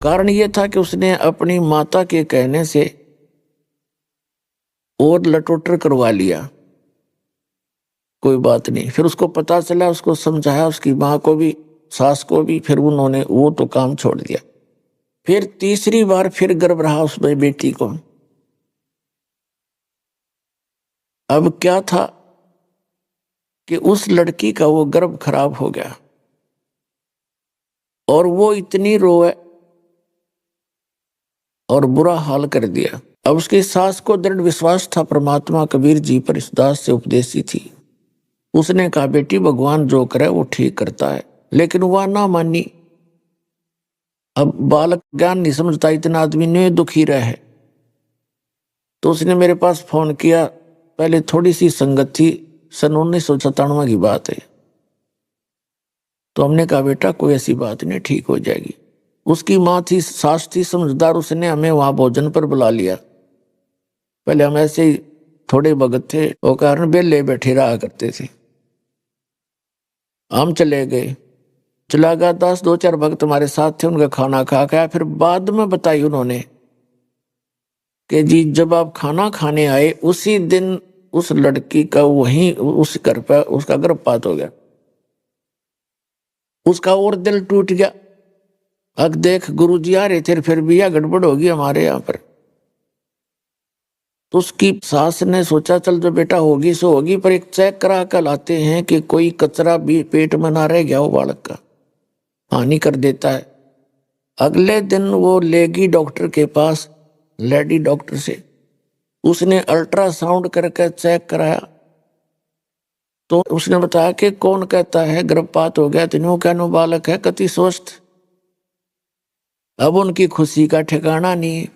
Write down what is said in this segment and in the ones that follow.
कारण ये था कि उसने अपनी माता के कहने से और लटोटर करवा लिया। कोई बात नहीं, फिर उसको पता चला, उसको समझाया, उसकी माँ को भी सास को भी, फिर उन्होंने वो तो काम छोड़ दिया। फिर तीसरी बार फिर गर्भ रहा उस बेटी को। अब क्या था कि उस लड़की का वो गर्भ खराब हो गया और वो इतनी रोए और बुरा हाल कर दिया। अब उसकी सास को दृढ़ विश्वास था परमात्मा कबीर जी पर, इस दास से उपदेशी थी। उसने कहा बेटी भगवान जो करे वो ठीक करता है, लेकिन वह ना मानी। अब बालक ज्ञान नहीं समझता, इतना आदमी ने दुखी रहे। तो उसने मेरे पास फोन किया, पहले थोड़ी सी संगत थी, सन 1997 की बात है। तो हमने कहा बेटा कोई ऐसी बात नहीं, ठीक हो जाएगी। उसकी माँ थी, सास थी समझदार, उसने हमें वहां भोजन पर बुला लिया। पहले हम ऐसे ही थोड़े भगत थे, वो कारण बेले बैठे रहा करते थे। हम चले गए, चला गया 2-4 भक्त हमारे साथ थे, उनका खाना खा गया। फिर बाद में बताई उन्होंने कि जी जब आप खाना खाने आए उसी दिन उस लड़की का वहीं उस घर पर उसका गर्भपात हो गया। उसका और दिल टूट गया। अब देख गुरुजी आ रहे थे, फिर भी यह गड़बड़ होगी हमारे यहाँ पर। तो उसकी सास ने सोचा चल जो बेटा होगी सो होगी, पर एक चेक करा कर लाते हैं कि कोई कचरा भी पेट में ना रह गया हो, बालक का हानि कर देता है। अगले दिन वो लेगी डॉक्टर के पास, लेडी डॉक्टर से। उसने अल्ट्रासाउंड करके चेक कराया तो उसने बताया कि कौन कहता है गर्भपात हो गया, तीनों कहनो बालक है कति स्वस्थ। अब उनकी खुशी का ठिकाना नहीं।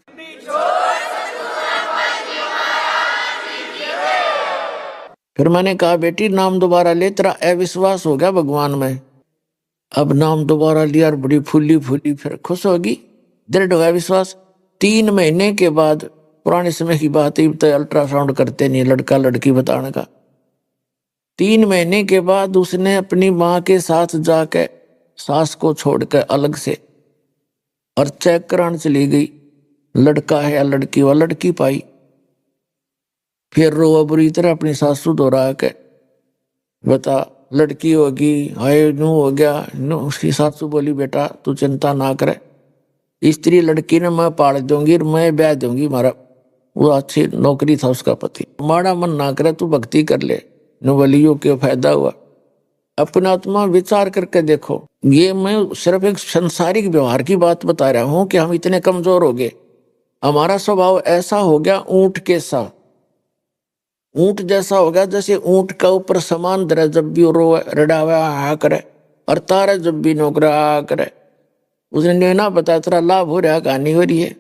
फिर मैंने कहा बेटी नाम दोबारा ले, तेरा अविश्वास हो गया भगवान में। अब नाम दोबारा लिया और बड़ी फूली फूली फिर खुश होगी, दृढ़ हो गया विश्वास। 3 महीने के बाद, पुराने समय की बात है, तो अल्ट्रासाउंड करते नहीं लड़का लड़की बताने का। 3 महीने के बाद उसने अपनी माँ के साथ जाके सास को छोड़कर अलग से और चेक कराने चली गई, लड़का है या लड़की, व लड़की पाई। फिर रोआ बुरी तरह अपनी सासू दोहरा के, बता लड़की होगी, हाय नू हो गया नू। उसकी सासू बोली बेटा तू चिंता ना करे, स्त्री लड़की ने मैं पाल दूंगी, मैं ब्याह दूंगी। मारा वो अच्छी नौकरी था उसका पति, माड़ा मन ना करे, तू भक्ति कर ले, नवलियों के फायदा हुआ। अपना आत्मा विचार करके देखो, ये मैं सिर्फ एक संसारिक व्यवहार की बात बता रहा हूं कि हम इतने कमजोर हो गए। हमारा स्वभाव ऐसा हो गया ऊंट के सा, ऊंट जैसा हो गया जैसे ऊंट का ऊपर समान धरे, जब भी रो रडावा हा करे और तारा जब भी नौकरा आ करे। उसने ना बता तेरा लाभ हो रहा कहानी हो रही है।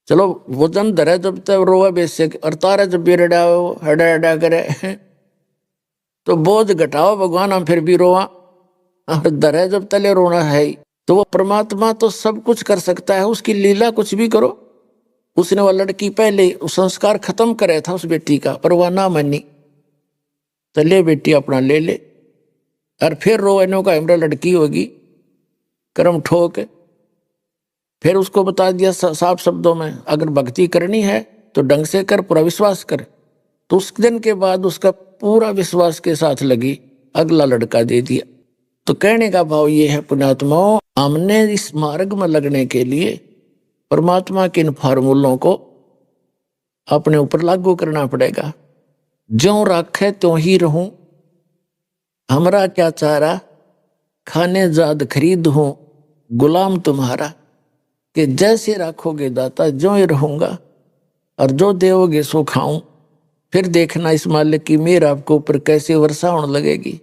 चलो वजन धरे जब तक रोवा बेसिक, और तारा जब भी रडाओ हडा हडा करे तो बोझ घटाओ भगवान, हम फिर भी रोवा और धरे जब तले रोना है ही। तो वो परमात्मा तो सब कुछ कर सकता है, उसकी लीला कुछ भी करो। उसने वो लड़की पहले संस्कार खत्म करे था उस बेटी का, पर वह ना मानी। तो ले बेटी अपना ले ले, और फिर रोनो का हमरा लड़की होगी, कर्म ठोक। फिर उसको बता दिया साफ शब्दों में, अगर भक्ति करनी है तो ढंग से कर, पूरा विश्वास कर। तो उस दिन के बाद उसका पूरा विश्वास के साथ लगी, अगला लड़का दे दिया। तो कहने का भाव ये है पुण्यात्माओं, हमने इस मार्ग में लगने के लिए परमात्मा के इन फार्मूलों को अपने ऊपर लागू करना पड़ेगा। ज्यों राखे त्यों ही रहूं, हमरा क्या चारा, खाने जाद खरीद हूं गुलाम तुम्हारा। कि जैसे राखोगे दाता ज्यों ही रहूंगा, और जो देवोगे सो खाऊं। फिर देखना इस मालिक की मेहर आपको ऊपर कैसे वर्षा होने लगेगी।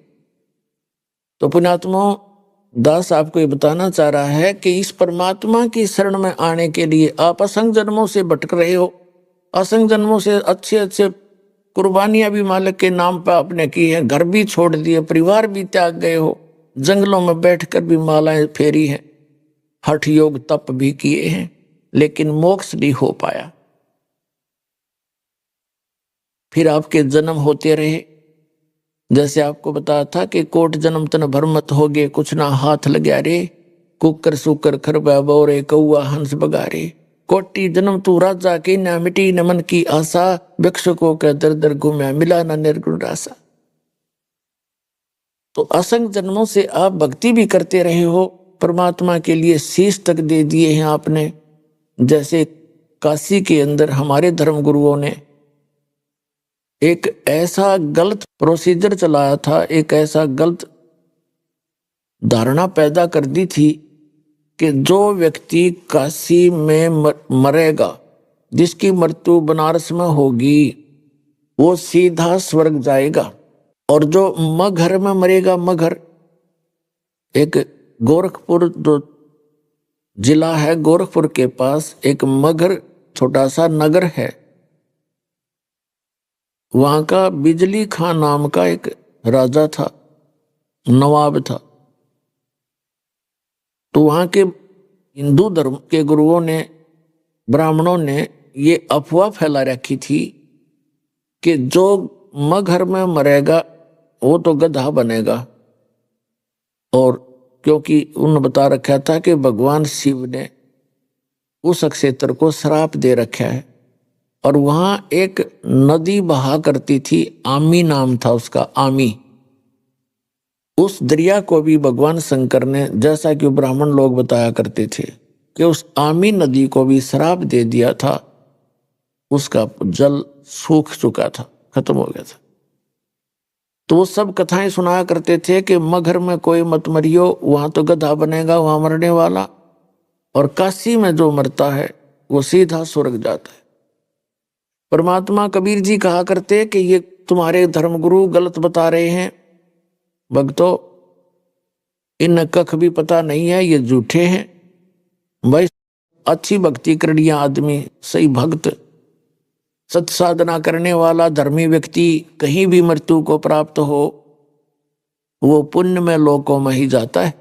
तो पुण्यात्मा दास आपको ये बताना चाह रहा है कि इस परमात्मा की शरण में आने के लिए आप असंख्य जन्मों से भटक रहे हो, असंख्य जन्मों से अच्छे अच्छे कुर्बानियां भी मालिक के नाम पर आपने की है, घर भी छोड़ दिए, परिवार भी त्याग गए हो, जंगलों में बैठकर भी मालाएं फेरी हैं, हठ योग तप भी किए हैं, लेकिन मोक्ष नहीं हो पाया। फिर आपके जन्म होते रहे, जैसे आपको बताया था कि कोट जन्म तन भरमत हो गए, कुछ ना हाथ लगे रे, कुकर सुकर खरबा बोरे कौआ हंस बगारे, कोटि जन्म तू राजा की न मिटी न मन की आशा, वृक्ष को कह दर दर घूमया मिला न निर्गुण रासा। तो असंख्य जन्मों से आप भक्ति भी करते रहे हो, परमात्मा के लिए शीश तक दे दिए हैं आपने। जैसे काशी के अंदर हमारे धर्म गुरुओं ने एक ऐसा गलत प्रोसीजर चलाया था, एक ऐसा गलत धारणा पैदा कर दी थी कि जो व्यक्ति काशी में मरेगा, जिसकी मृत्यु बनारस में होगी, वो सीधा स्वर्ग जाएगा। और जो मगहर में मरेगा, मगहर एक गोरखपुर जो जिला है, गोरखपुर के पास एक मगहर छोटा सा नगर है, वहां का बिजली खां नाम का एक राजा था, नवाब था। तो वहां के हिंदू धर्म के गुरुओं ने, ब्राह्मणों ने ये अफवाह फैला रखी थी कि जो मगहर में मरेगा वो तो गधा बनेगा। और क्योंकि उन्होंने बता रखा था कि भगवान शिव ने उस क्षेत्र को श्राप दे रखा है, और वहां एक नदी बहा करती थी, आमी नाम था उसका, आमी। उस दरिया को भी भगवान शंकर ने, जैसा कि ब्राह्मण लोग बताया करते थे, कि उस आमी नदी को भी श्राप दे दिया था, उसका जल सूख चुका था, खत्म हो गया था। तो वो सब कथाएं सुनाया करते थे कि मगहर में कोई मत मरियो, वहां तो गधा बनेगा वहां मरने वाला, और काशी में जो मरता है वो सीधा स्वर्ग जाता है। परमात्मा कबीर जी कहा करते कि ये तुम्हारे धर्मगुरु गलत बता रहे हैं भक्तों, इन कख भी पता नहीं है, ये झूठे हैं। भाई अच्छी भक्ति करनिया आदमी, सही भक्त, सत साधना करने वाला धर्मी व्यक्ति कहीं भी मृत्यु को प्राप्त हो, वो पुण्य में लोकों में ही जाता है।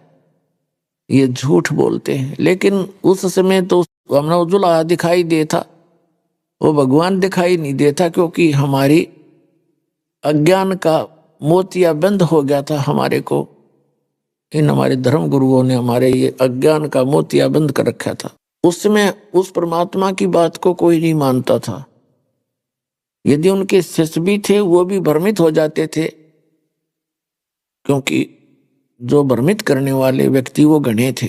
ये झूठ बोलते हैं। लेकिन उस समय तो हमने उज्ज्वला दिखाई देता, वो भगवान दिखाई नहीं देता, क्योंकि हमारी अज्ञान का मोतिया बंद हो गया था हमारे को। इन हमारे धर्म गुरुओं ने हमारे ये अज्ञान का मोतिया बंद कर रखा था। उस समय उस परमात्मा की बात को कोई नहीं मानता था। यदि उनके शिष्य भी थे वो भी भ्रमित हो जाते थे, क्योंकि जो भ्रमित करने वाले व्यक्ति वो गणे थे।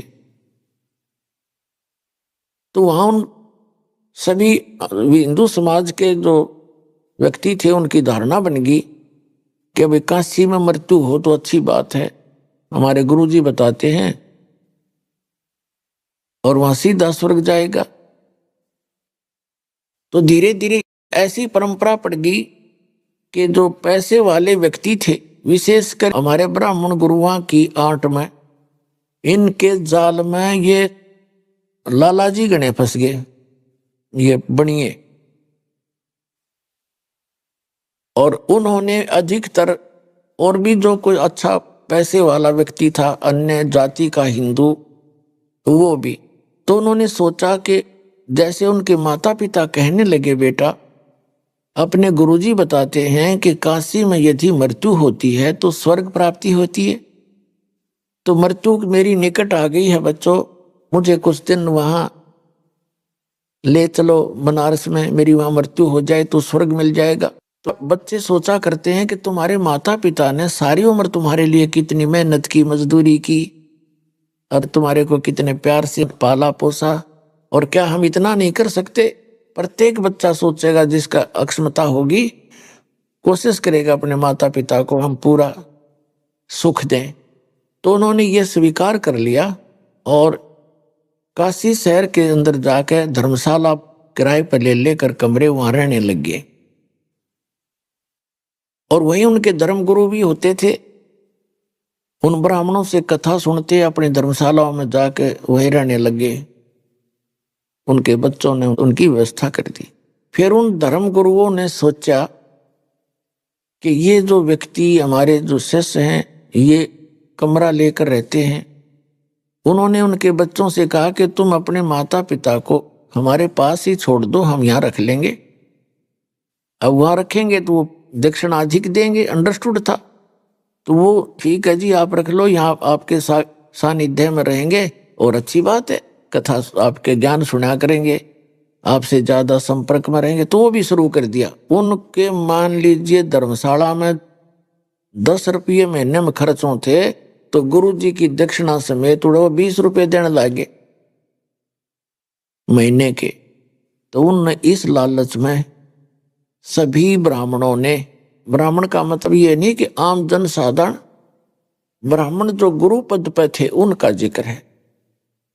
तो वहां उन सभी हिंदू समाज के जो व्यक्ति थे उनकी धारणा बन गई कि भाई काशी में मृत्यु हो तो अच्छी बात है, हमारे गुरुजी बताते हैं, और वहां सीधा स्वर्ग जाएगा। तो धीरे धीरे ऐसी परंपरा पड़ गई कि जो पैसे वाले व्यक्ति थे, विशेषकर हमारे ब्राह्मण गुरुओं की आंट में, इनके जाल में ये लालाजी गणे फंस गए, ये बनिए। और उन्होंने अधिकतर, और भी जो कोई अच्छा पैसे वाला व्यक्ति था अन्य जाति का हिंदू, वो भी, तो उन्होंने सोचा कि जैसे उनके माता पिता कहने लगे, बेटा अपने गुरुजी बताते हैं कि काशी में यदि मृत्यु होती है तो स्वर्ग प्राप्ति होती है, तो मृत्यु मेरी निकट आ गई है बच्चों, मुझे कुछ दिन वहां ले चलो बनारस में, मेरी वहां मृत्यु हो जाए तो स्वर्ग मिल जाएगा। तो बच्चे सोचा करते हैं कि तुम्हारे माता पिता ने सारी उम्र तुम्हारे लिए कितनी मेहनत की, मजदूरी की, और तुम्हारे को कितने प्यार से पाला पोसा, और क्या हम इतना नहीं कर सकते? प्रत्येक बच्चा सोचेगा, जिसका अक्षमता होगी कोशिश करेगा अपने माता पिता को हम पूरा सुख दें। तो उन्होंने ये स्वीकार कर लिया और काशी शहर के अंदर जाकर धर्मशाला किराए पर ले लेकर कमरे वहां रहने लग गए। और वहीं उनके धर्मगुरु भी होते थे, उन ब्राह्मणों से कथा सुनते अपनी धर्मशालाओं में जाके वहीं रहने लगे। उनके बच्चों ने उनकी व्यवस्था कर दी। फिर उन धर्मगुरुओं ने सोचा कि ये जो व्यक्ति हमारे जो शिष्य हैं ये कमरा लेकर रहते हैं। उन्होंने उनके बच्चों से कहा कि तुम अपने माता पिता को हमारे पास ही छोड़ दो, हम यहाँ रख लेंगे। अब वहाँ रखेंगे तो वो दक्षिणा अधिक देंगे, अंडरस्टूड था। तो वो ठीक है जी आप रख लो, यहाँ आपके सानिध्य में रहेंगे और अच्छी बात है, कथा आपके ज्ञान सुना करेंगे, आपसे ज्यादा संपर्क में रहेंगे, तो वो भी शुरू कर दिया। उनके मान लीजिए धर्मशाला में 10 रुपये महीने में खर्च होते, तो गुरु जी की दक्षिणा समेत वो 20 रुपये देने लगे महीने के। तो उन इस लालच में सभी ब्राह्मणों ने, ब्राह्मण का मतलब ये नहीं कि आम जन साधारण, ब्राह्मण जो गुरु पद पे थे उनका जिक्र है,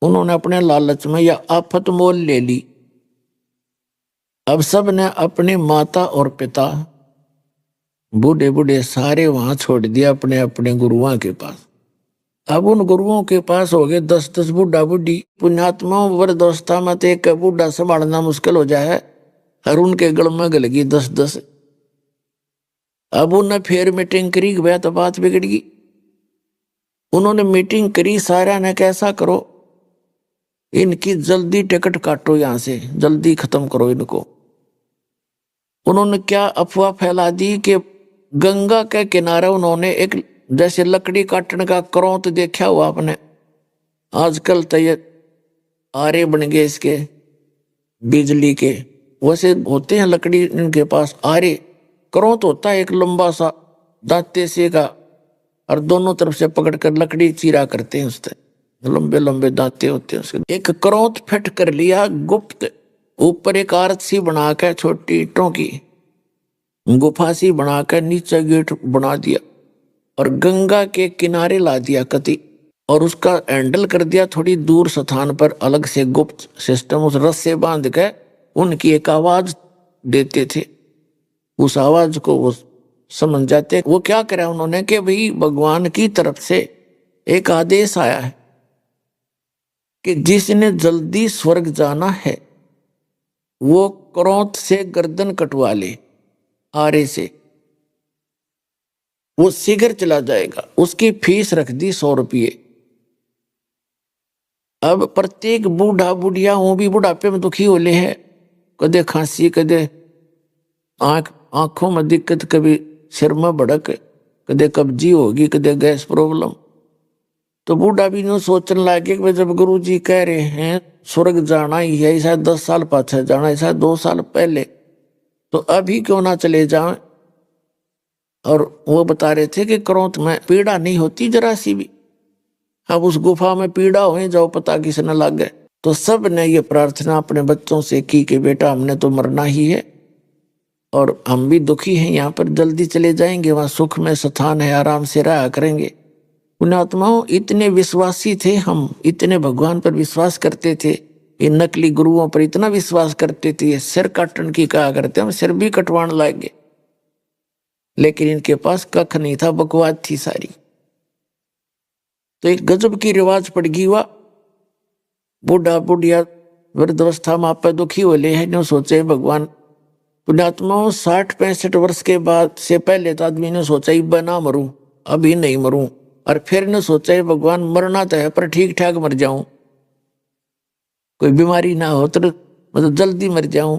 उन्होंने अपने लालच में या आफत मोल ले ली। अब सब ने अपनी माता और पिता, बूढ़े बूढ़े सारे वहां छोड़ दिया अपने अपने गुरुओं के पास। अब उन गुरुओं के पास हो गए 10-10 बूढ़ा बूढ़ी। पुण्यात्माओं वृद्धावस्था में तो एक बूढ़ा संभालना मुश्किल हो जाए, और उनके गल में गलगी 10-10। अब उन्हें फिर मीटिंग करी गया तो बात बिगड़ गई। उन्होंने मीटिंग करी, सारा ने कैसा करो, इनकी जल्दी टिकट काटो, यहां से जल्दी खत्म करो इनको। उन्होंने क्या अफवाह फैला दी कि गंगा के किनारे उन्होंने एक जैसे लकड़ी काटने का क्रोंत देखा हुआ आपने, आजकल तो ये आरे बन गए इसके बिजली के, वैसे होते हैं लकड़ी इनके पास आरे। क्रोंत होता है एक लंबा सा दांते से का, और दोनों तरफ से पकड़कर लकड़ी चीरा करते हैं उससे, लंबे लंबे दांते होते हैं उसके। एक क्रोंत फिट कर लिया गुप्त, ऊपर एक आरत सी बनाकर छोटी ईंटों की गुफा सी बनाकर नीचे गेट बना दिया, और गंगा के किनारे ला दिया कति, और उसका हैंडल कर दिया थोड़ी दूर स्थान पर अलग से गुप्त सिस्टम। उस रस से बांध के उनकी एक आवाज देते थे, उस आवाज को वो समझ जाते। वो क्या करा उन्होंने कि भाई भगवान की तरफ से एक आदेश आया है कि जिसने जल्दी स्वर्ग जाना है वो क्रोध से गर्दन कटवा ले, आरे से वो शीघ्र चला जाएगा। उसकी फीस रख दी 100 रुपये। अब प्रत्येक बूढ़ा बुढ़िया, वो भी बुढ़ापे में दुखी होले है, कदे खांसी, कदे आंखों में दिक्कत, कभी सिर में भड़क, कदे कब्जी होगी, कदे गैस प्रॉब्लम। तो बूढ़ा भी नो सोचने लगे कि जब गुरु जी कह रहे हैं स्वर्ग जाना ही है, शायद 10 साल पाछे जाना है, शायद 2 साल पहले, तो अभी क्यों ना चले जाएं। और वो बता रहे थे कि क्रोध में पीड़ा नहीं होती जरा सी भी, अब उस गुफा में पीड़ा हुए जाओ पता किसी न लग गए। तो सब ने ये प्रार्थना अपने बच्चों से की कि बेटा हमने तो मरना ही है, और हम भी दुखी हैं, यहाँ पर जल्दी चले जाएंगे, वहां सुख में स्थान है, आराम से रहा करेंगे। पुण्यात्माओं, इतने विश्वासी थे हम, इतने भगवान पर विश्वास करते थे, इन नकली गुरुओं पर इतना विश्वास करते थे, ये सिर काटने की कहा करते, हम सिर भी कटवाने लागे, लेकिन इनके पास कख नहीं था, बकवाद थी सारी। तो एक गजब की रिवाज पड़ गई हुआ, बूढ़ा बुढ़िया वृद्धावस्था में आप पे दुखी हो ले है, सोचे भगवान। पुण्यात्माओं, 60-65 वर्ष के बाद से पहले तो आदमी ने सोचा ही बना मरूं, अभी नहीं मरूं, और फिर ने सोचा है भगवान मरना तो है पर ठीक ठाक मर जाऊं, कोई बीमारी ना हो, तो मतलब जल्दी मर जाऊं।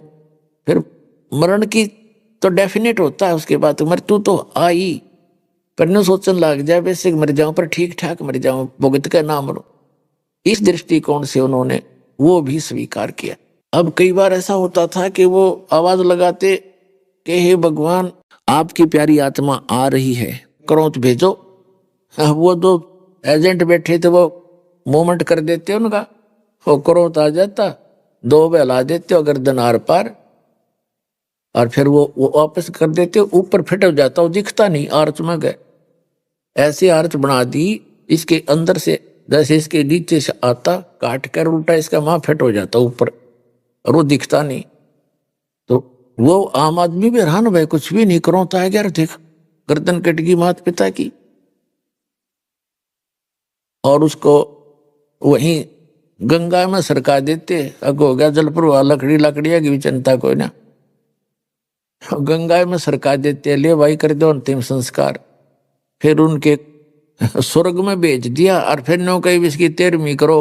फिर मरण की तो डेफिनेट होता है, उसके बाद मृत्यु तो आई, पर न सोचने लग जाए वैसे मर जाऊं पर ठीक ठाक मर जाऊं, भुगत का ना मरो। इस दृष्टिकोण से उन्होंने वो भी स्वीकार किया। अब कई बार ऐसा होता था कि वो आवाज लगाते कि हे भगवान आपकी प्यारी आत्मा आ रही है, क्रोध भेजो। वो दो एजेंट बैठे थे वो मूवमेंट कर देते उनका, वो क्रोध आ जाता, 2 बहला देते और गर्दन आर पार, और फिर वो वापस कर देते, ऊपर फिट हो जाता, वो दिखता नहीं, आर्च में गए। ऐसी आर्च बना दी इसके अंदर से, जैसे इसके नीचे से आता काट कर उल्टा इसका वहां फिट हो जाता ऊपर, और वो दिखता नहीं। तो वो आम आदमी भी हैरान भाई, कुछ भी नहीं करोता है, यार देख गर्दन कट गई माता पिता की। और उसको वहीं गंगा में सरका देते, अग हो गया जल प्रवाह, लकड़ी लकड़िया की भी चिंता कोई ना, गंगा में सरका देते, ले भाई कर दो अंतिम संस्कार। फिर उनके स्वर्ग में भेज दिया, और फिर नो कहीं इसकी 13वीं करो,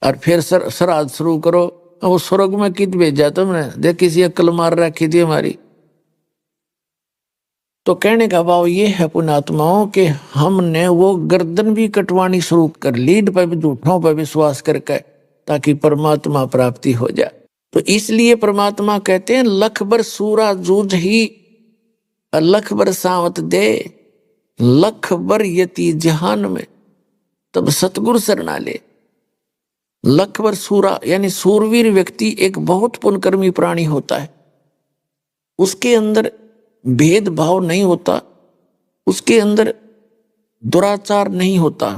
और फिर श्राद्ध शुरू करो। वो स्वर्ग में कित भेजा तुमने, देख किसी अक्ल मार रखी थी हमारी। तो कहने का भाव ये है पुण्यात्माओं कि हमने वो गर्दन भी कटवानी शुरू कर ली पर भी झूठों पर विश्वास करके, ताकि परमात्मा प्राप्ति हो जाए। तो इसलिए परमात्मा कहते हैं लख बर सूरा जूझ ही लख बर सावत दे, लख बर यति जहान में तब सतगुरु शरणा ले। लख बर सूरा यानी सूरवीर व्यक्ति एक बहुत पुण्यकर्मी प्राणी होता है। उसके अंदर भेदभाव नहीं होता, उसके अंदर दुराचार नहीं होता,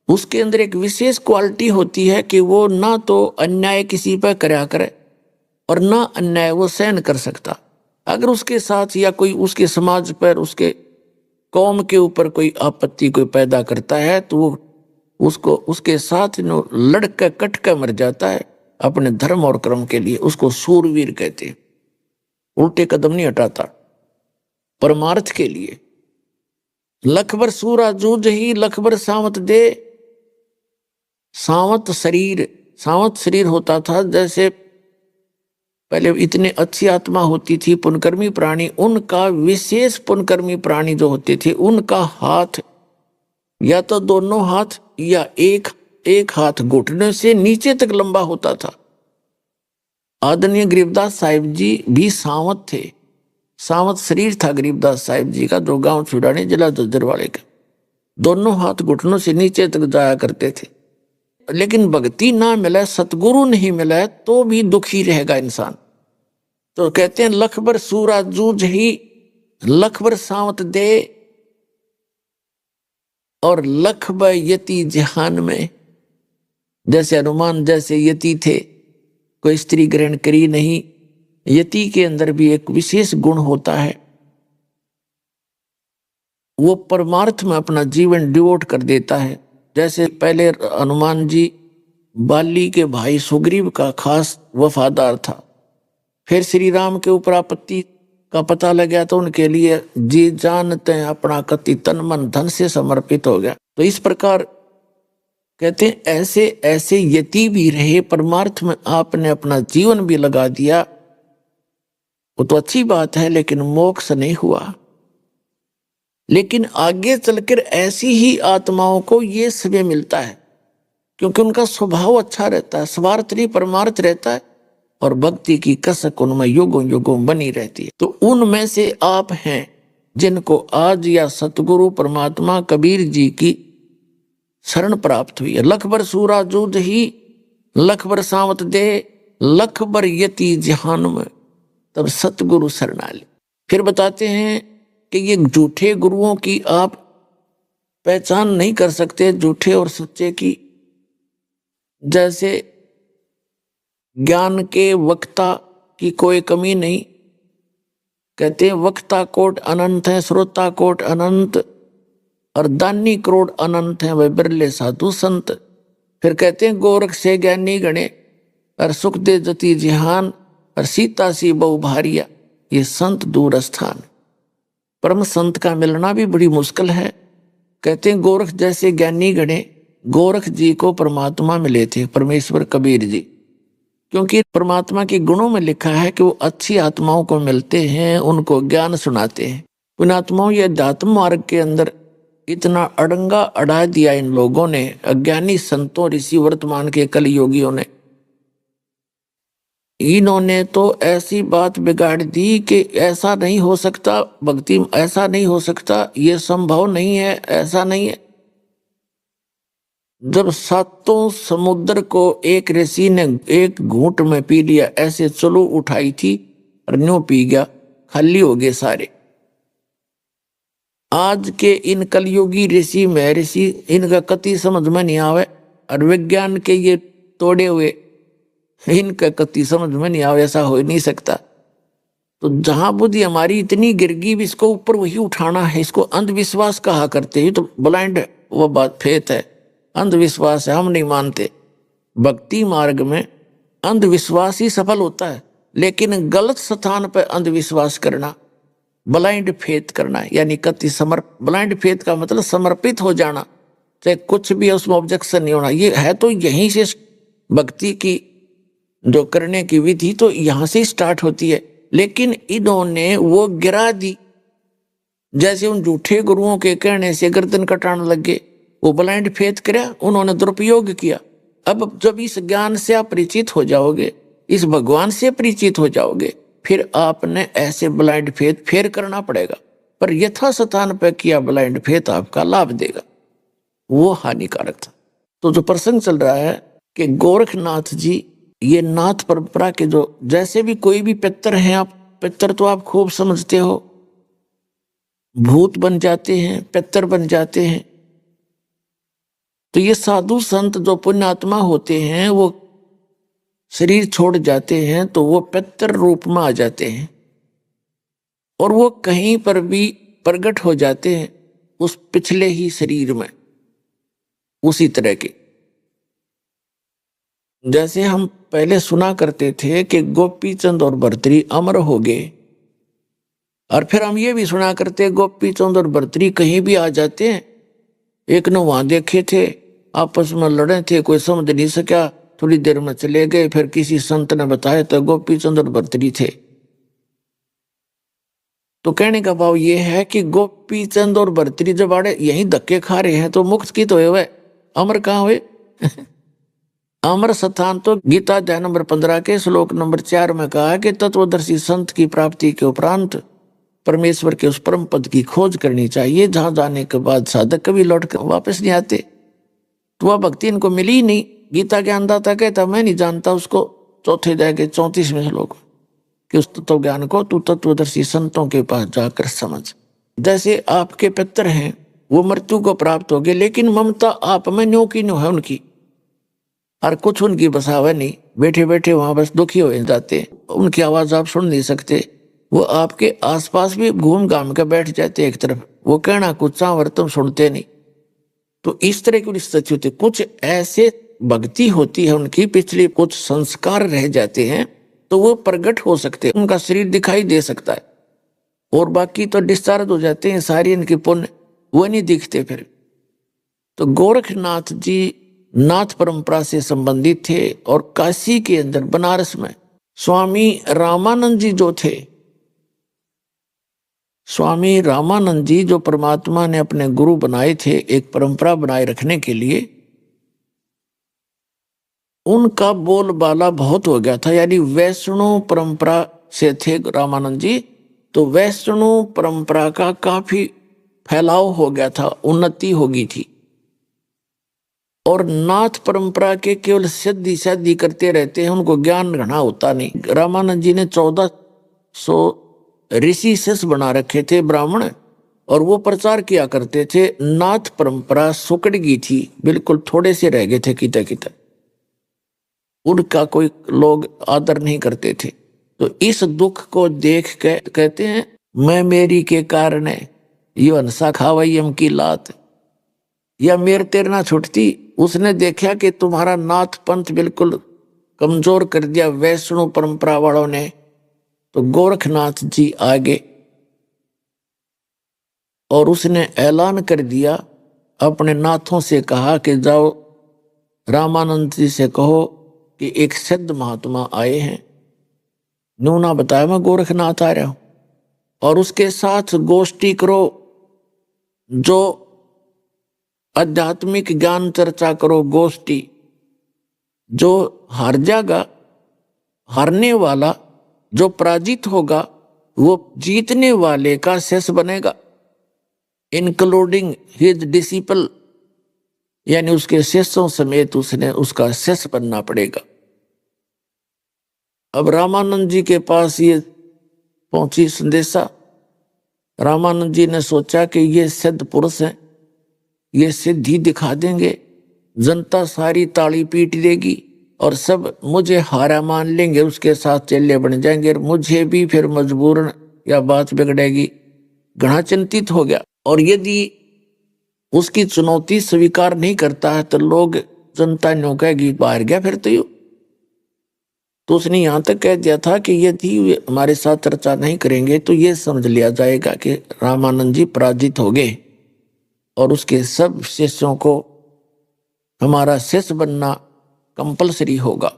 उसके अंदर एक विशेष क्वालिटी होती है कि वो ना तो अन्याय किसी पर करया करे और ना अन्याय वो सहन कर सकता। अगर उसके साथ या कोई उसके समाज पर, उसके कौम के ऊपर कोई आपत्ति कोई पैदा करता है तो वो उसको उसके साथ लड़ कर कट कर मर जाता है अपने धर्म और कर्म के लिए। उसको सूरवीर कहते हैं। उल्टे कदम नहीं हटाता परमार्थ के लिए। लखबर सूरा जूझ ही लखबर सावत दे। सावत शरीर होता था। जैसे पहले इतने अच्छी आत्मा होती थी पुण्यकर्मी प्राणी, उनका विशेष पुण्यकर्मी प्राणी जो होते थे उनका हाथ या तो दोनों हाथ या एक हाथ घुटने से नीचे तक लंबा होता था। आदरणीय गरीबदास साहिब जी भी सावत थे। सावत शरीर था गरीबदास साहिब जी का, जो गांव छुड़ाने जिला झज्जर वाले का। दोनों हाथ घुटनों से नीचे तक जाया करते थे। लेकिन भक्ति ना मिले, सतगुरु नहीं मिले तो भी दुखी रहेगा इंसान। तो कहते हैं लखबर सूरा जूझ ही लखबर सावत दे और लखबर यति जहान में। जैसे हनुमान जैसे यति थे, कोई स्त्री ग्रहण करी नहीं। यति के अंदर भी एक विशेष गुण होता है, वो परमार्थ में अपना जीवन डिवोट कर देता है। जैसे पहले हनुमान जी बाली के भाई सुग्रीव का खास वफादार था। फिर श्री राम के ऊपर आपत्ति का पता लगा तो उनके लिए जी जानते हैं अपना कति तन मन धन से समर्पित हो गया। तो इस प्रकार कहते हैं ऐसे ऐसे यति भी रहे, परमार्थ में आपने अपना जीवन भी लगा दिया, वो तो अच्छी बात है, लेकिन मोक्ष नहीं हुआ। लेकिन आगे चलकर ऐसी ही आत्माओं को ये समय मिलता है, क्योंकि उनका स्वभाव अच्छा रहता है, स्वार्थ नहीं परमार्थ रहता है, और भक्ति की कसक उनमें युगों युगों बनी रहती है। तो उनमें से आप हैं जिनको आज या सतगुरु परमात्मा कबीर जी की शरण प्राप्त हुई है। लखबर सूरा जूझ ही लखबर सावत दे, लखबर यति जहान में तब सतगुरु शरणा ले। फिर बताते हैं कि ये झूठे गुरुओं की आप पहचान नहीं कर सकते, झूठे और सच्चे की। जैसे ज्ञान के वक्ता की कोई कमी नहीं। कहते हैं वक्ता कोट अनंत है, श्रोता कोट अनंत, और दानी करोड़ अनंत है, वह बिरले साधु संत। फिर कहते हैं गोरख से ज्ञानी गणे, और सुख दे जति जिहान, और सीता सी बहु भारिया, ये संत दूर स्थान। परम संत का मिलना भी बड़ी मुश्किल है। कहते हैं गोरख जैसे ज्ञानी गणे, गोरख जी को परमात्मा मिले थे, परमेश्वर कबीर जी, क्योंकि परमात्मा के गुणों में लिखा है कि वो अच्छी आत्माओं को मिलते हैं, उनको ज्ञान सुनाते हैं। उन आत्माओं ये अध्यात्म मार्ग के अंदर इतना अड़ंगा अड़ा दिया इन लोगों ने, अज्ञानी संतों ऋषि वर्तमान के कलयुगियों ने। इन्होंने तो ऐसी बात बिगाड़ दी कि ऐसा नहीं हो सकता, भक्ति ऐसा नहीं हो सकता, ये संभव नहीं है, ऐसा नहीं है। जब सातों समुद्र को एक ऋषि ने एक घूंट में पी लिया, ऐसे चलो उठाई थी और न्यों पी गया, खाली हो गए सारे। आज के इन कलयुगी ऋषि में ऋषि इनका कति समझ में नहीं आवे, और विज्ञान के ये तोड़े हुए इनका कति समझ में नहीं आवे, ऐसा हो ही नहीं सकता। तो जहां बुद्धि हमारी इतनी गिरगी भी इसको ऊपर वही उठाना है, इसको अंधविश्वास कहा करते हैं। तो ब्लाइंड वो बात फेथ है, अंधविश्वास है, हम नहीं मानते। भक्ति मार्ग में अंधविश्वास ही सफल होता है, लेकिन गलत स्थान पर अंधविश्वास करना, ब्लाइंड फेथ करना, यानी कति ब्लाइंड फेथ का मतलब समर्पित हो जाना, चाहे कुछ भी है उसमें ऑब्जेक्शन नहीं होना। ये है तो यहीं से भक्ति की जो करने की विधि तो यहां से स्टार्ट होती है, लेकिन इन्होंने वो गिरा दी। जैसे उन झूठे गुरुओं के कहने से गर्दन कटाने लग गए, वो ब्लाइंड फेथ किया, उन्होंने दुरुपयोग किया। अब जब इस ज्ञान से आप परिचित हो जाओगे, इस भगवान से परिचित हो जाओगे, फिर आपने ऐसे ब्लाइंड फेथ फेर करना पड़ेगा। पर यथा स्थान पर किया ब्लाइंड फेथ आपका लाभ देगा, वो हानिकारक था। तो जो प्रसंग चल रहा है कि गोरखनाथ जी, ये नाथ परंपरा के जो जैसे भी कोई भी पितर हैं, आप पितर तो आप खूब समझते हो, भूत बन जाते हैं, पितर बन जाते हैं। तो ये साधु संत जो पुण्यात्मा होते हैं, वो शरीर छोड़ जाते हैं तो वो पितर रूप में आ जाते हैं, और वो कहीं पर भी प्रकट हो जाते हैं उस पिछले ही शरीर में, उसी तरह के। जैसे हम पहले सुना करते थे कि गोपी चंद और भर्तरी अमर हो गए, और फिर हम ये भी सुना करते गोपी चंद और भर्तरी कहीं भी आ जाते हैं। एक ने वहां देखे थे, आपस में लड़े थे, कोई समझ नहीं सका, थोड़ी देर में चले गए, फिर किसी संत ने बताया तो गोपी चंद और भर्तरी थे। तो कहने का भाव ये है कि गोपी चंद और भर्तरी जब आड़े यही धक्के खा रहे हैं तो मुक्त की तो हुए, अमर कहाँ हुए? अमर स्थान तो गीता अध्याय नंबर 15 के श्लोक नंबर 4 में कहा कि तत्वदर्शी संत की प्राप्ति के उपरांत परमेश्वर के उस परम पद की खोज करनी चाहिए, जहां जाने के बाद साधक कभी लौट कर वापस नहीं आते। तो वह भक्ति इनको मिली ही नहीं। गीता के अंदाता कहता मैं नहीं जानता उसको, चौथे अध्याय के 34वें श्लोक, कि उस तत्व ज्ञान को तू तत्वदर्शी संतों के पास जाकर समझ। जैसे आपके पितर हैं, वो मृत्यु को प्राप्त हो गए, लेकिन ममता आप में न्यों की न्यों है उनकी, और कुछ उनकी बसावा नहीं, बैठे बैठे वहां बस दुखी हो जाते, उनकी आवाज आप सुन नहीं सकते, वो आपके आसपास भी घूम घाम के बैठ जाते एक तरफ, वो कहना कुछ और तुम सुनते नहीं। तो इस तरह की स्थिति होती, कुछ ऐसे भक्ति होती है उनकी, पिछले कुछ संस्कार रह जाते हैं तो वो प्रकट हो सकते हैं, उनका शरीर दिखाई दे सकता है, और बाकी तो डिस्चार्ज हो जाते हैं सारी इनकी पुण्य, वो नहीं दिखते फिर। तो गोरखनाथ जी नाथ परंपरा से संबंधित थे, और काशी के अंदर बनारस में स्वामी रामानंद जी जो थे, स्वामी रामानंद जी जो परमात्मा ने अपने गुरु बनाए थे एक परंपरा बनाए रखने के लिए, उनका बोलबाला बहुत हो गया था। यानी वैष्णव परंपरा से थे रामानंद जी, तो वैष्णव परंपरा का काफी फैलाव हो गया था, उन्नति हो गई थी। और नाथ परंपरा के केवल सिद्धि सिद्धि करते रहते हैं, उनको ज्ञान घना होता नहीं। रामानंद जी ने 1400 ऋषि शिष्य बना रखे थे ब्राह्मण, और वो प्रचार किया करते थे। नाथ परंपरा सुकड़ गई थी, बिल्कुल थोड़े से रह गए थे किता किता, उनका कोई लोग आदर नहीं करते थे। तो इस दुख को देख के कहते हैं मैं मेरी के कारण यो हंसा खावई यम की लात, या मेरे तेरे ना छुटती। उसने देखा कि तुम्हारा नाथ पंथ बिल्कुल कमजोर कर दिया वैष्णव परंपरा वालों ने, तो गोरखनाथ जी आगे और उसने ऐलान कर दिया, अपने नाथों से कहा कि जाओ रामानंद जी से कहो कि एक सिद्ध महात्मा आए हैं, नूना बताया मैं गोरखनाथ आ रहा हूं, और उसके साथ गोष्ठी करो, जो आध्यात्मिक ज्ञान चर्चा करो, गोष्ठी। जो हार जाएगा, हारने वाला जो पराजित होगा, वो जीतने वाले का शिष्य बनेगा, इंक्लूडिंग हिज डिसिपल, यानी उसके शिष्यों समेत उसने उसका शिष्य बनना पड़ेगा। अब रामानंद जी के पास ये पहुंची संदेशा। रामानंद जी ने सोचा कि ये सिद्ध पुरुष हैं, ये सिद्धि दिखा देंगे, जनता सारी ताली पीट देगी और सब मुझे हारा मान लेंगे, उसके साथ चेले बन जाएंगे, मुझे भी फिर मजबूरन या बात बिगड़ेगी। घना चिंतित हो गया, और यदि उसकी चुनौती स्वीकार नहीं करता है तो लोग जनता न्यों कहेगी बाहर गया फिर तो उसने यहां तक कह दिया था कि यदि हमारे साथ चर्चा नहीं करेंगे तो ये समझ लिया जाएगा कि रामानंद जी पराजित हो गए, और उसके सब शिष्यों को हमारा शिष्य बनना कंपलसरी होगा।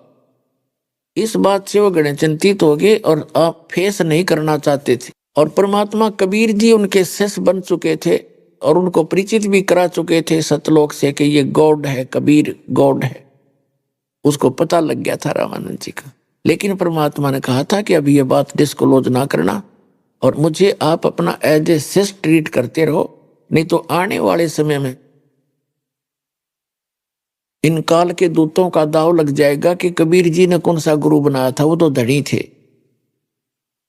इस बात से वो गणे चिंतित हो गए और आप फेस नहीं करना चाहते थे। और परमात्मा कबीर जी उनके शिष्य बन चुके थे और उनको परिचित भी करा चुके थे सतलोक से कि ये गॉड है, कबीर गॉड है। उसको पता लग गया था रामानंद जी का। लेकिन परमात्मा ने कहा था कि अभी ये बात डिस्क्लोज ना करना और मुझे आप अपना एज ए शिष्य ट्रीट करते रहो, नहीं तो आने वाले समय में इन काल के दूतों का दाव लग जाएगा कि कबीर जी ने कौन सा गुरु बनाया था, वो तो धनी थे।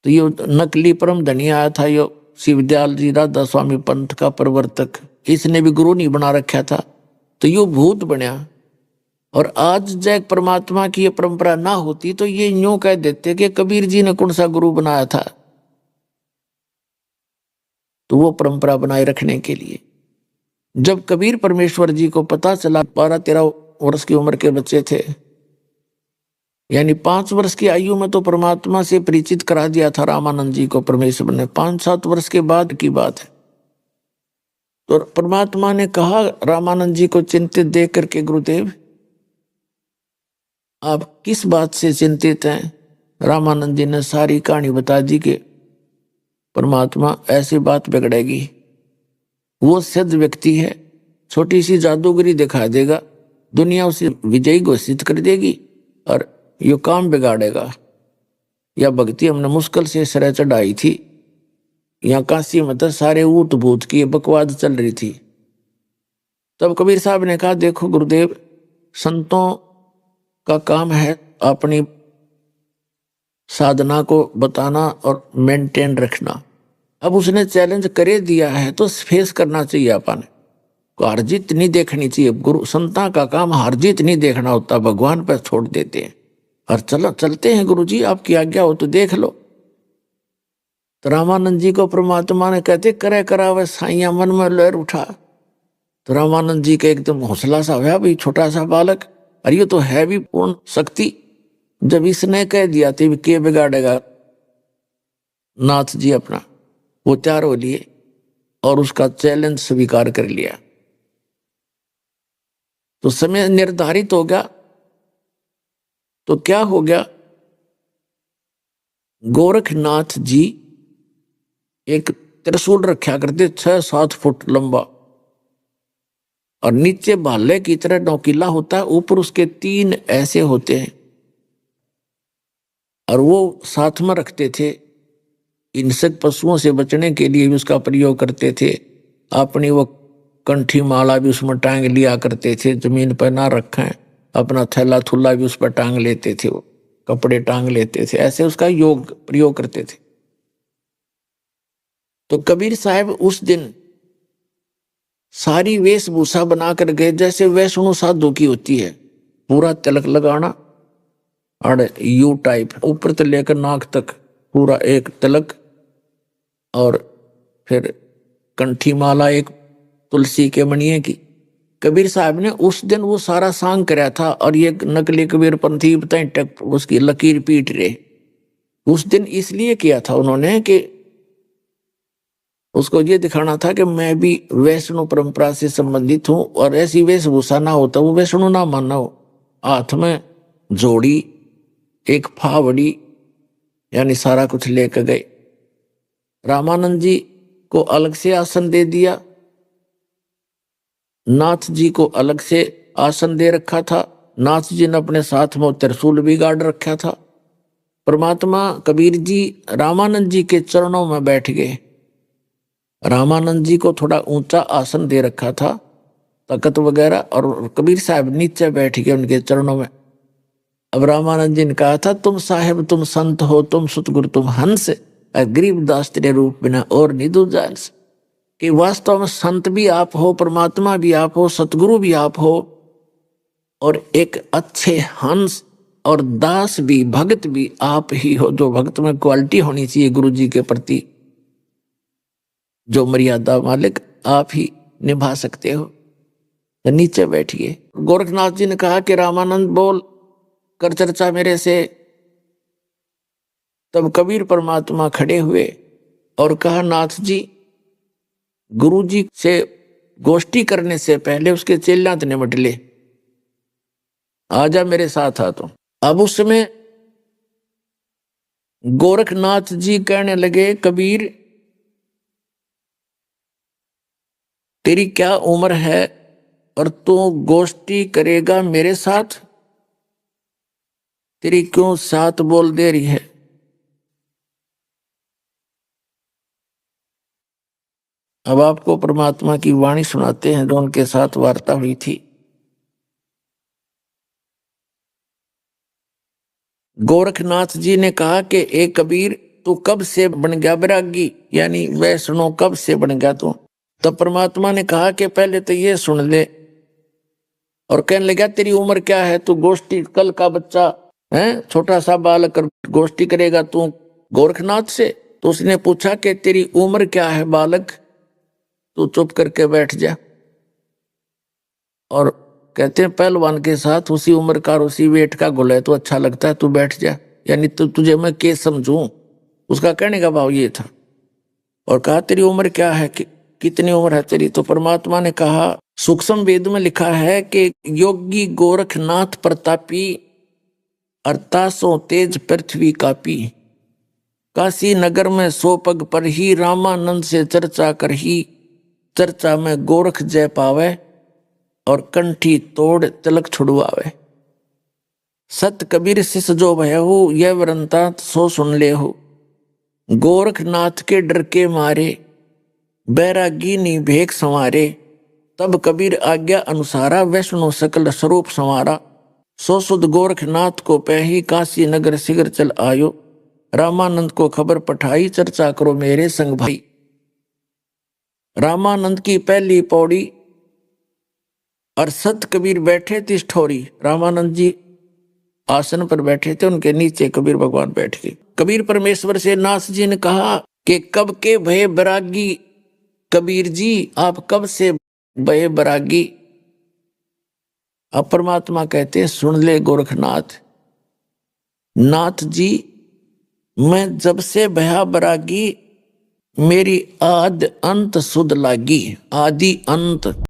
तो ये नकली परम धनी आया था, यो शिवदयाल जी राधा स्वामी पंथ का प्रवर्तक, इसने भी गुरु नहीं बना रखा था, तो यो भूत बनया। और आज जब परमात्मा की ये परंपरा ना होती तो ये यूं कह देते कि कबीर जी ने कौन सा गुरु बनाया था। तो वो परंपरा बनाए रखने के लिए जब कबीर परमेश्वर जी को पता चला, 12-13 वर्ष की उम्र के बच्चे थे, यानी 5 वर्ष की आयु में तो परमात्मा से परिचित करा दिया था रामानंद जी को परमेश्वर ने। 5-7 वर्ष के बाद की बात है। तो परमात्मा ने कहा रामानंद जी को चिंतित देख करके, गुरुदेव आप किस बात से चिंतित हैं? रामानंद जी ने सारी कहानी बता दी कि परमात्मा ऐसी बात बिगड़ेगी, वो सिद्ध व्यक्ति है, छोटी सी जादूगरी दिखा देगा, दुनिया उसे विजयी घोषित कर देगी और यो काम बिगाड़ेगा। या भक्ति हमने मुश्किल से सिरा चढ़ाई थी, यहाँ काशी में तो सारे ऊत भूत की बकवाद चल रही थी। तब कबीर साहब ने कहा, देखो गुरुदेव, संतों का काम है अपनी साधना को बताना और मेंटेन रखना। अब उसने चैलेंज करे दिया है तो फेस करना चाहिए। अपन को हार जीत नहीं देखनी चाहिए। गुरु संता का काम हार जीत नहीं देखना होता, भगवान पर छोड़ देते हैं। और चलो चलते हैं गुरु जी, आपकी आज्ञा हो तो देख लो। तो रामानंद जी को परमात्मा ने कहते, करे करावे साइया मन में लहर उठा। तो रामानंद जी का एकदम हौसला सा हुआ, भाई छोटा सा बालक, अरे ये तो है भी पूर्ण शक्ति। जब इसने कह दिया तो के बिगाड़ेगा नाथ जी अपना, वो तैयार हो लिए और उसका चैलेंज स्वीकार कर लिया। तो समय निर्धारित हो गया। तो क्या हो गया, गोरखनाथ जी एक त्रिशूल रखा करते 6-7 फुट लंबा और नीचे भाले की तरह नोकीला होता है, ऊपर उसके 3 ऐसे होते हैं और वो साथ में रखते थे। हिंसक पशुओं से बचने के लिए भी उसका प्रयोग करते थे। अपनी वो कंठी माला भी उसमें टांग लिया करते थे, जमीन पर ना रखें, अपना थैला थुल्ला भी उस पर टांग लेते थे, वो कपड़े टांग लेते थे, ऐसे उसका योग प्रयोग करते थे। तो कबीर साहब उस दिन सारी वेशभूषा बनाकर गए जैसे वैष्णो साधु की होती है, पूरा तिलक लगाना और यू टाइप ऊपर से लेकर नाक तक पूरा एक तिलक, और फिर कंठी माला एक तुलसी के मणिये की। कबीर साहब ने उस दिन वो सारा सांग कराया था। और ये नकली कबीर पंथी बताए उसकी लकीर पीट रहे, उस दिन इसलिए किया था उन्होंने कि उसको ये दिखाना था कि मैं भी वैष्णो परंपरा से संबंधित हूं और ऐसी वेशभूषा ना होता, वो वैष्णो ना मानना हो। हाथ में जोड़ी, एक फावड़ी, यानी सारा कुछ लेकर गए। रामानंद जी को अलग से आसन दे दिया, नाथ जी को अलग से आसन दे रखा था। नाथ जी ने अपने साथ में त्रिशूल भी गाड़ रखा था। परमात्मा कबीर जी रामानंद जी के चरणों में बैठ गए। रामानंद जी को थोड़ा ऊंचा आसन दे रखा था, तख्त वगैरह, और कबीर साहब नीचे बैठ गए उनके चरणों में। अब रामानंद जी ने कहा था, तुम साहेब तुम संत हो, तुम सतगुरु तुम हंस, गरीबदास तेरे रूप बिना और निधु जांस। कि वास्तव में संत भी आप हो, परमात्मा भी आप हो, सतगुरु भी आप हो, और एक अच्छे हंस और दास भी, भगत भी आप ही हो। जो भक्त में क्वालिटी होनी चाहिए गुरु जी के प्रति, जो मर्यादा मालिक आप ही निभा सकते हो। तो नीचे बैठिए। गोरखनाथ जी ने कहा कि रामानंद बोल कर चर्चा मेरे से। तब कबीर परमात्मा खड़े हुए और कहा, नाथ जी, गुरु जी से गोष्ठी करने से पहले उसके चेलात निमट ले, आजा मेरे साथ आ। तो अब उस समय गोरखनाथ जी कहने लगे, कबीर तेरी क्या उम्र है और तू गोष्ठी करेगा मेरे साथ? तेरी क्यों साथ बोल दे रही है? अब आपको परमात्मा की वाणी सुनाते हैं जो उनके साथ वार्ता हुई थी। गोरखनाथ जी ने कहा कि ए कबीर, तू कब से बन गया बैरागी, यानी वैष्णो कब से बन गया तू? तब परमात्मा ने कहा कि पहले तो ये सुन ले। और कहने लगा, तेरी उम्र क्या है? तू गोष्ठी कल का बच्चा है, छोटा सा बालक गोष्ठी करेगा तू गोरखनाथ से? तो उसने पूछा कि तेरी उम्र क्या है बालक? तू चुप करके बैठ जा। और कहते हैं पहलवान के साथ उसी उम्र का और उसी वेट का गुले तो अच्छा लगता है, तू बैठ जा, यानी तो तुझे मैं के समझूं। उसका कहने का भाव ये था। और कहा तेरी उम्र क्या है, कितनी उम्र है तेरी? तो परमात्मा ने कहा, सूक्ष्म वेद में लिखा है कि योगी गोरखनाथ प्रतापी, अरतासों तेज पृथ्वी कापी, काशी नगर में 100 पग पर ही, रामानंद से चर्चा कर ही, चर्चा में गोरख जय पावे, और कंठी तोड़ तिलक छुड़वावे। सत कबीर शिष जो भयहु, यह वृंतांत सो सुन ले हो। गोरखनाथ के डर के मारे, बैरागी नी भेख संवारे, तब कबीर आज्ञा अनुसारा, वैष्णो सकल स्वरूप संवारा। सो सुध गोरखनाथ को पही, काशी नगर शीघ्र चल आयो, रामानंद को खबर पठाई, चर्चा करो मेरे संग भाई। रामानंद की पहली पौड़ी, और सत कबीर बैठे थे ठोरी। रामानंद जी आसन पर बैठे थे, उनके नीचे कबीर भगवान बैठ गए। कबीर परमेश्वर से नाथ जी ने कहा कि कब के भय बैरागी कबीर जी, आप कब से भय बैरागी? अब परमात्मा कहते, सुन ले गोरखनाथ, नाथ जी मैं जब से भया बैरागी, मेरी आद अंत सुध लागी। आदि अंत